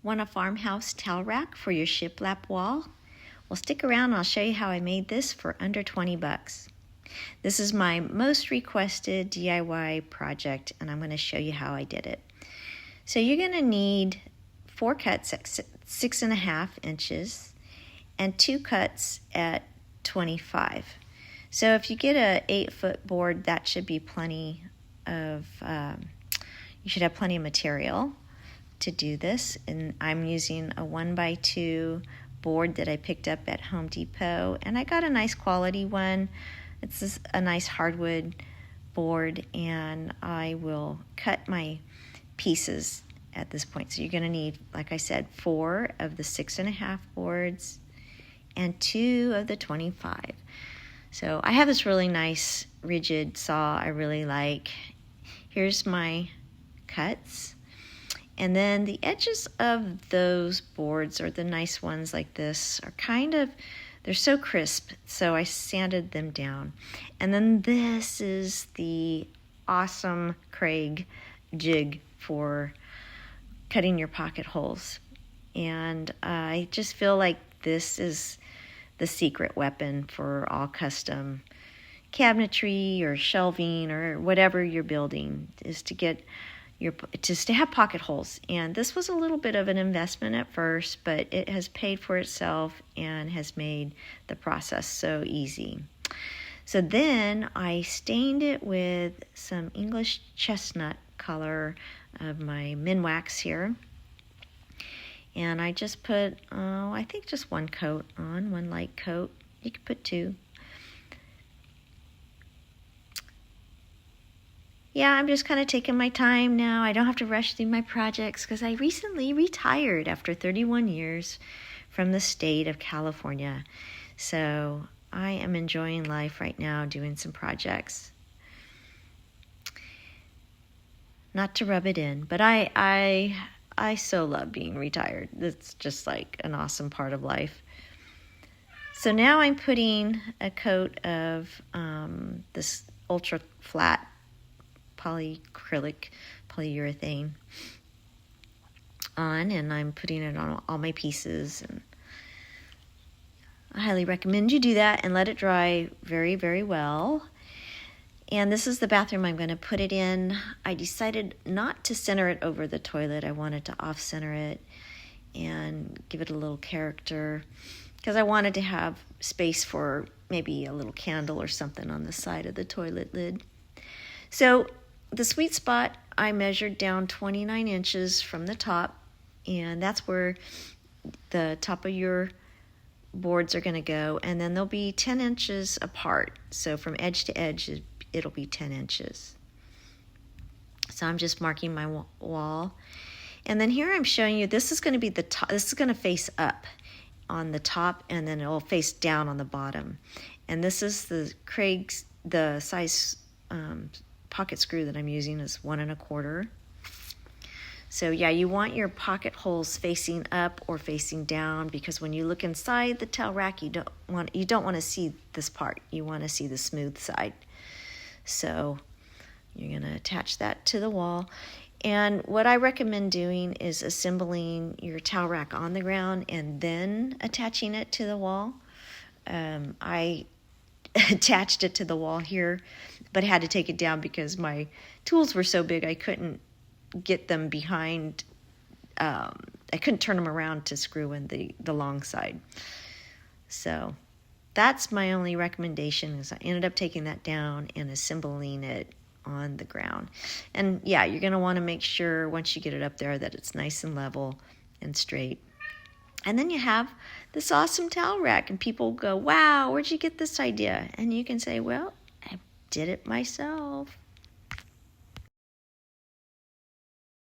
Want a farmhouse towel rack for your shiplap wall? Well, stick around and I'll show you how I made this for under 20 bucks. This is my most requested DIY project, and I'm going to show you how I did it. So you're going to need 4 cuts at 6.5 inches and 2 cuts at 25. So if you get a 8-foot board, that should be plenty of, you should have plenty of material to do this. And I'm using a 1x2 board that I picked up at Home Depot, and I got a nice quality one. It's a nice hardwood board, and I will cut my pieces at this point. So you're going to need, like I said, 4 of the 6.5 boards and 2 of the 25. So I have this really nice rigid saw I really like. Here's my cuts. And then the edges of those boards, or the nice ones like this, are they're so crisp, so I sanded them down. And then this is the awesome Craig jig for cutting your pocket holes. And I just feel like this is the secret weapon for all custom cabinetry or shelving or whatever you're building, is to get just to have pocket holes. And this was a little bit of an investment at first, but it has paid for itself and has made the process so easy. So then I stained it with some English chestnut color of my Minwax here. And I just put, I think just 1 coat on, 1 light coat. You could put 2. Yeah, I'm just kind of taking my time now. I don't have to rush through my projects because I recently retired after 31 years from the state of California. So I am enjoying life right now, doing some projects. Not to rub it in, but I so love being retired. It's just like an awesome part of life. So now I'm putting a coat of this ultra flat polyacrylic polyurethane on, and I'm putting it on all my pieces. And I highly recommend you do that and let it dry very, very well. And this is the bathroom I'm going to put it in. I decided not to center it over the toilet. I wanted to off-center it and give it a little character, because I wanted to have space for maybe a little candle or something on the side of the toilet lid. So the sweet spot, I measured down 29 inches from the top, and that's where the top of your boards are going to go, and then they'll be 10 inches apart. So from edge to edge, it'll be 10 inches. So I'm just marking my wall. And then here I'm showing you, this is going to be the top. This is going to face up on the top, and then it'll face down on the bottom. And this is the size pocket screw that I'm using is 1 1/4. So yeah, you want your pocket holes facing up or facing down, because when you look inside the towel rack, you don't want to see this part. You want to see the smooth side. So you're going to attach that to the wall. And what I recommend doing is assembling your towel rack on the ground and then attaching it to the wall. I attached it to the wall here, but had to take it down because my tools were so big I couldn't get them behind. I couldn't turn them around to screw in the long side. So that's my only recommendation, is I ended up taking that down and assembling it on the ground. And yeah, you're going to want to make sure once you get it up there that it's nice and level and straight. And then you have this awesome towel rack, and people go, wow, where'd you get this idea? And you can say, well, I did it myself.